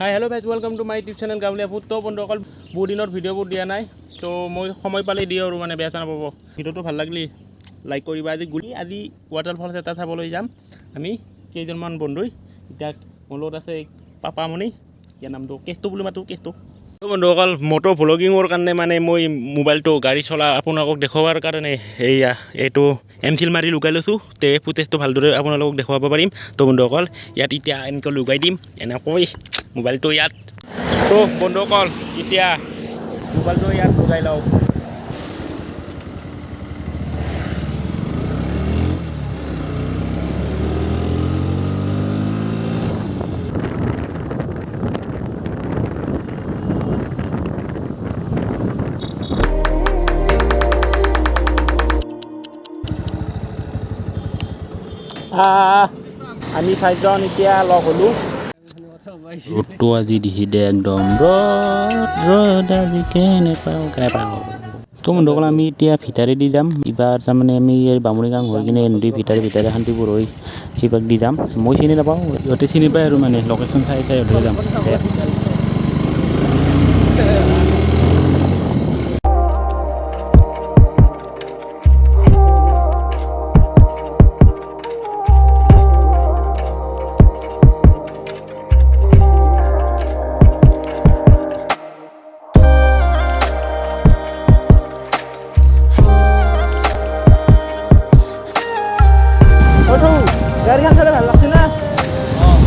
Hi hello' guys welcome to my YouTube channel গাঁৱলীয়া food. তো বন্ধুসকল বহুত দিনত ভিডিঅ'বোৰ দিয়া নাই, তো মই সময় পালে দিওঁ আৰু মানে বেয়া নাপাব। ভিডিঅ'টো ভাল লাগিলে লাইক কৰিবা। আজি ৱাটাৰফলছ এটা চাবলৈ যাম আমি কেইজনমান বন্ধুই। এতিয়া মোৰ লগত আছে পাপামণি, ইয়াৰ নামটো কেষ্টু বুলি মাতো, কেষ্টু। তো বন্ধুসকল মটো ভ্লগিঙৰ কাৰণে মানে মই মোবাইলটো গাড়ী চলা আপোনালোকক দেখুৱাৰ কাৰণে এইটো এমচিল মাৰি লুকাই লৈছোঁ, তে ফুটেজটো ভালদৰে আপোনালোকক দেখুৱাব পাৰিম। তো বন্ধুসকল ইয়াত এতিয়া এনেকৈ লুকাই দিম এনেকৈ মোবাইলটো ইয়াত। তো বন্ধুসকল এতিয়া মোবাইলটো ইয়াত লগাই লওঁ। আমি চাৰিজন এতিয়া লগ হ'লোঁ। ৰ'দটো আজি দিছে দে একদম ৰ'দ আজি কেনেপাওঁ। তো বন্ধুসকল আমি এতিয়া ভিতাৰে দি যাম। এইবাৰ তাৰমানে আমি বামুণী গাঁও হৈ কিনে নদীৰ ভিতাৰে শান্তিপুৰ হৈ সেইবাক দি যাম। মই চিনি নাপাওঁ, সিহঁতে চিনি পায় আৰু মানে লোকেশ্যন চাই হৈ যাম। গাড়ীখন চালে ভাল লাগছে না?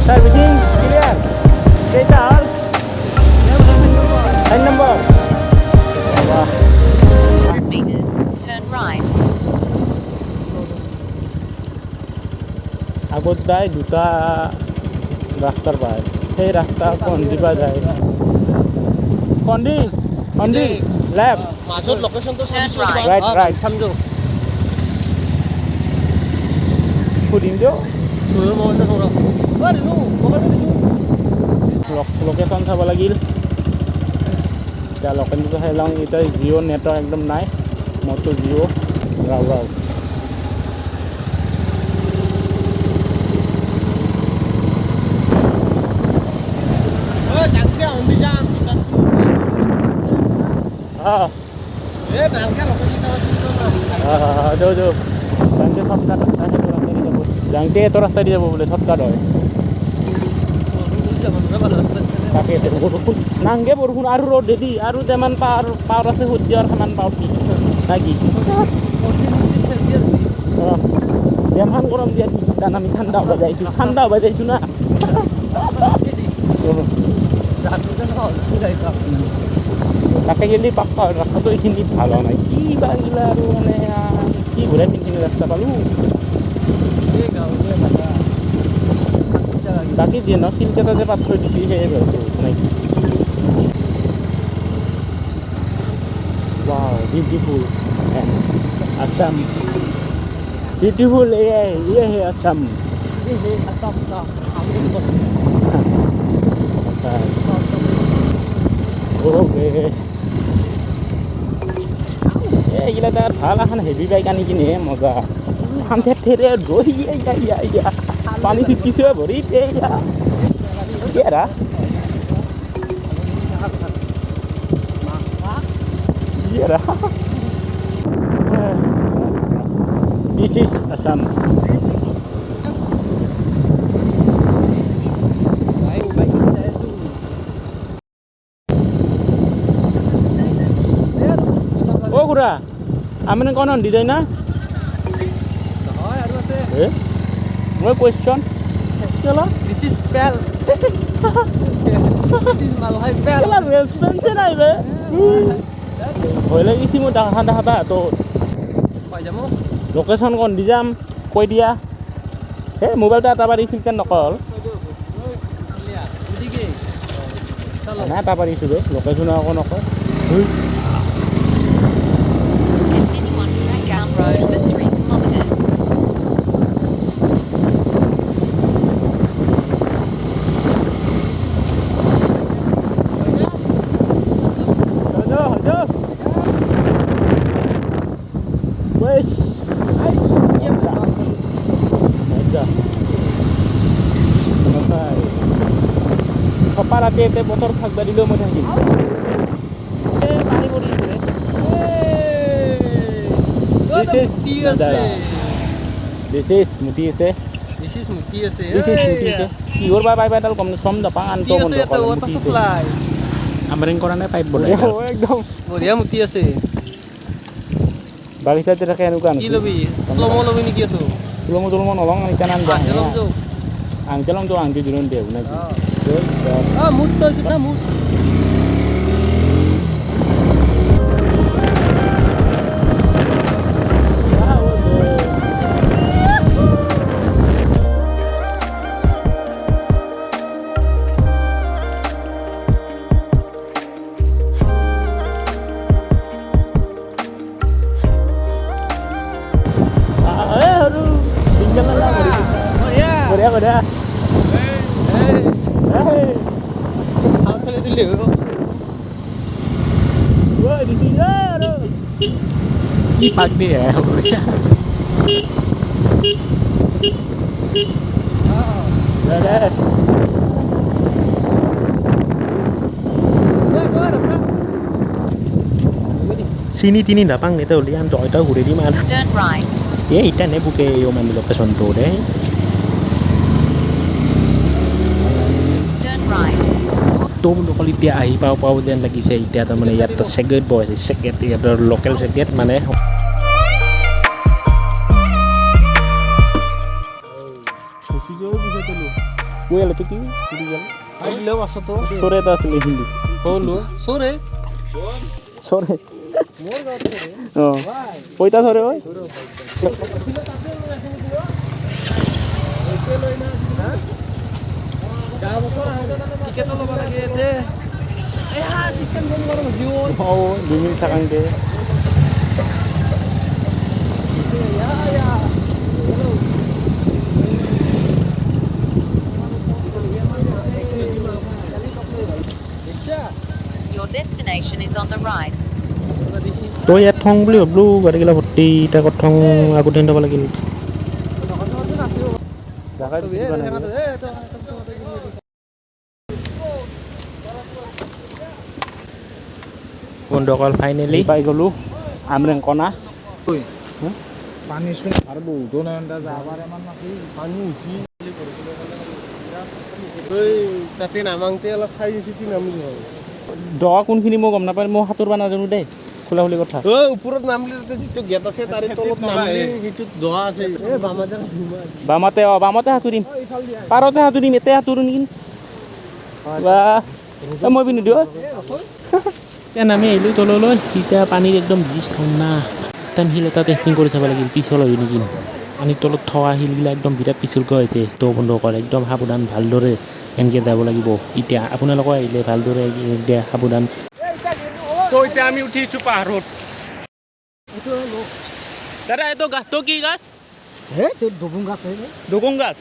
Servicing clear? কেইটা হ'ল? 4 নম্বৰ। আগত যায় দুটা ৰাস্তাৰ পায়, সেই ৰাস্তা কন্দিপা যায়। কন্দি লেফ্ট মাজত লোকেশ্যনটো ৰাইট চামজো সুধিম দিয়ক। লোকেশ্যন চাব লাগিল। এতিয়া লোকেশ্যনটো চাই লওঁ। এতিয়া জিঅ' নেটৱৰ্ক একদম নাই, মোৰতো জিঅ'। ৰাও যাওঁতে এইটো ৰাস্তা দি যাব বোলে, চৰ্টকাট হয়। তাকে বৰষুণ নাংগে, বৰষুণ আৰু ৰ'দ দি আৰু যেমান পাৱাৰ আছে সূৰ্যৰ সমান পাৱাৰ দি নাকি যেমান গৰম দিয়া কাৰণ আমি ঠাণ্ডা হ'ব যাইছোঁ না। তাকে গেলি পাক্কা ৰাস্তাটো এইখিনি ভাল হোৱা নাই, কি বাগিলা আৰু মানে কি ঘূৰাই পিন্ধিনে ৰাস্তা পালোঁ। বাকী দিয়ে ন শিলকেইটা যে পাত থৈ দিছি সেয়ে ভালটো নাকি। ৱাও বিউটিফুল আসাম, বিউটিফুल ये है असम। असम का এইগিলা তাৰ ভাল এখন হেভি বাইক আনি কিনে মজা শান্তি থেৰে দৈ পানী চিটিছে ভৰি This is Assam. Oh kura, amin konon di day na? No question. Kela? This is Bell. This is Malay Bell. Kela restaurant se na ibe? Hoile isi mo dah ba to. Pajamu? Location kon di jam koi dia. Mobile ta tabari silkan nokol. Na tabari sube location kon nokol. Continue on Rangam Road for 3 kilometers. Wes. ৰাতি এতে বতৰ থাকবা দিলেও মই থাকিম পানী পৰি মুঠি আছে কিহৰ বা পাইপ এডাল কম চম নাপাওঁ আনটো আমৰিং কৰা নাই পাইপ বনাই একদম বঢ়িয়া মুতি আছে বাগিচাত থাকে এনেকুৱা কি লবি শ্লম লবি নেকি এটো তুলমু তুলমু নলং এতিয়া নাম আংজলং তো আংজি দিন দেব নাকি মুত তো আছে না মুত Beda. Hal dulu. Wah, di sini ada. Ipak dia. Ada. Sini tini dapang nih tuh lihat coy tahu udah di mana. Turn right. Ya itu nih bukan yang mana lokasi itu deh. Turn right. Tuh untuk kali dia ahi pau dan lagi saya dia teman ya terseget boy seget ya lokal seget mana. Susi jauh bisa tuh. Gue lebih tinggi, jadi jalan. Ayo lewat satu. Sore tas lehindi. Oh lu, sore. Sore. Oh. Poita sore oi. Tiket lo bara gede. Sikan bom garo jiwo. Oh, dingin sakang deh. Ya. Your destination is on the right. তো ইয়াত থং বুলি ভাবলো গাড়ীগিলা ভৰ্তি এতিয়া ক'ত থং আগতে যাব লাগিল বন্ধুসকল ফাইনেলি পাই গ'লো আমৰেং কণা পানী চোন আৰু বহুতো নাই যাবাৰ ইমান নাছিল পানী উঠি তাতে নামাংতে অলপ চাই চিতি নামিলো হয় দ কোনখিনি মই গম নাপাওঁ মই সাঁতুৰিব নাজানো দেই খোলা খুলি কথা ওপৰত নামিলে যিটো গেট আছে তাৰে তলত নামিলে সেইটো দহ আছে বামতে সাঁতুৰিম পাৰতে সাঁতুৰিম এতে সাঁতুৰিম নেকি বা মই পিন্ধি দিওঁ এতিয়া নামি আহিলোঁ তললৈ এতিয়া পানীৰ একদম ব্ৰিজ ঠাণ্ডা টাইম শিল এটা টেষ্টিং কৰি চাব লাগিল পিছল হয় নেকি পানীৰ তলত থকা শিলবিলাক একদম বিৰাট পিছলকৈ হৈছে তো বন্ধুসকল একদম সাৱধান ভালদৰে এনেকৈ যাব লাগিব এতিয়া আপোনালোকে আহিলে ভালদৰে এতিয়া সাৱধান তো এতিয়া আমি উঠিছোঁ পাহাৰত দাদা এইটো গাছটো কি গাছ ডুগুং গাছ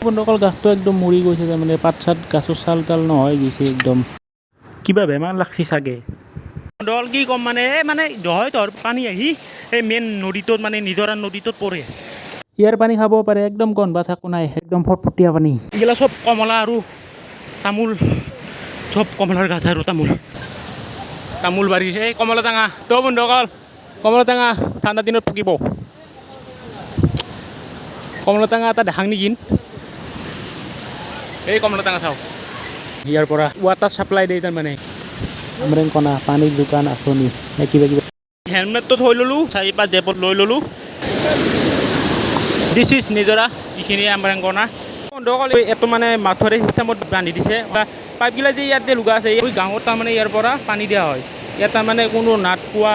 বন্ধুসকল গাছটো একদম মৰি গৈছে তাৰমানে পাত চাত গাছৰ চাল তাল নহয় গৈছে একদম কিবা বেমাৰ লাগছি চাগে দল কি ক'ম মানে নহয় তোৰ পানী আহি এই মেইন নদীটোত মানে নিজৰা নদীটোত পৰে ইয়াৰ পানী খাব পাৰে একদম গন্ধ থাকো নাই একদম ফটফটীয়া পানী এইগিলা চব কমলা আৰু তামোল চব কমলাৰ গাছ আৰু তামোল বাৰী এই কমলা টেঙা তো বন্ধুসকল কমলা টেঙা ঠাণ্ডা দিনত পকিব কমলা টেঙা এটা দেখাং নেকি এই কমলা টেঙা চাওক ইয়াৰ পৰা ৱাটাৰ ছাপ্লাই দিয়ে তাৰমানে আমৰেং কণা পানীৰ দোকান আঁচনি কিবা হেলমেটটো থৈ ল'লোঁ 4-5 জেপত লৈ ল'লোঁ দিছ ইজ নিজৰা এইখিনি আমৰেং কণা বন্ধুসকল এইটো মানে মাথৰে চিষ্টেমত বান্ধি দিছে পাইপগিলা যে ইয়াতে লগা আছে এই গাঁৱত তাৰমানে ইয়াৰ পৰা পানী দিয়া হয় ইয়াত তাৰমানে কোনো নাট পোৱা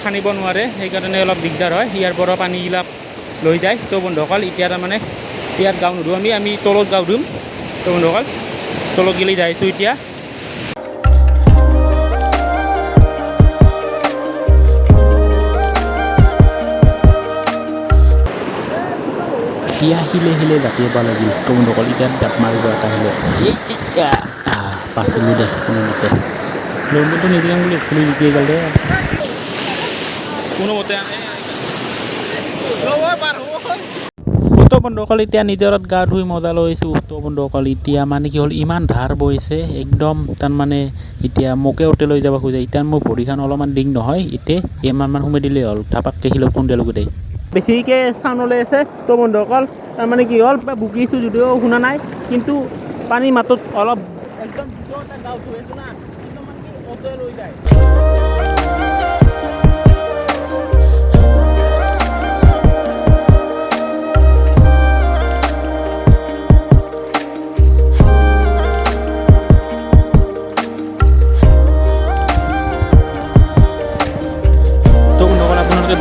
খানিব নোৱাৰে সেইকাৰণে অলপ দিগদাৰ হয় ইয়াৰ পৰা পানীবিলাক লৈ যায় তো বন্ধুসকল এতিয়া তাৰমানে ইয়াত গাঁও নুধোঁ আমি তলত গাঁও ধুম তো বন্ধুসকল তলত গেলি যাইছোঁ এতিয়া এতিয়া শিলে জাপিব লাগিল তো বন্ধুসকল এতিয়া জাপ মাৰিব এটা আহিলে পাছিলোঁ দে কোনোমতে লোনটো নিদিয়াং বুলি খুলি বিকি গ'ল দে কোনোমতে তো বন্ধুসকল এতিয়া নিজৰত গা ধুই মজা লৈছোঁ। তো বন্ধুসকল এতিয়া মানে কি হ'ল ইমান ধাৰ বৈছে একদম তাৰমানে এতিয়া মোকে উঠে লৈ যাব খোজে। এতিয়া মোৰ ভৰিখন অলপমান দিং নহয় এতিয়া ইমানমান সোমাই দিলেই হ'ল থাপাককৈ শিলত খুন্দিলোঁ গোটেই বেছিকৈ চাউণ্ড ওলাই আছে। তো বন্ধুসকল তাৰমানে কি হ'ল বুকিছোঁ যদিও শুনা নাই কিন্তু পানী মাতত অলপ একদম ভিতৰতে গাঁৱত হৈ আছে না একদম মানে কি অটোৱে লৈ যায়।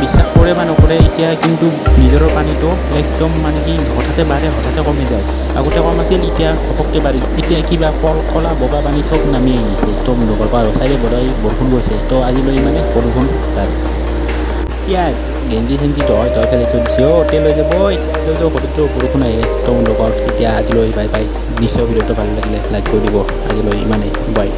বিশ্বাস কৰে বা নকৰে এতিয়া কিন্তু নিজৰৰ পানীটো একদম মানে কি হঠাতে বাঢ়ে হঠাতে কমি যায়। আগতে কম আছিল এতিয়া ঘপককৈ বাঢ়ি এতিয়া কিবা কলা বগা পানী চব নামি আহিছে। তো বন্ধুসকল পাৰ চাইডে বৰাই বৰষুণ গৈছে। তো আজিলৈ মানে বৰষুণ এতিয়া গেঞ্জি চেঞ্জি তই খেলি থৈ দিছে অ'তে লৈ যাব এতিয়া লৈ যাব ঘৰতো বৰষুণ আহে। তো বন্ধুসকল এতিয়া আজিলৈ বাই বাই। নিশ্চয় ভিডিঅ'টো ভাল লাগিলে লাইক কৰি দিব। আজিলৈ ইমানেই বাই।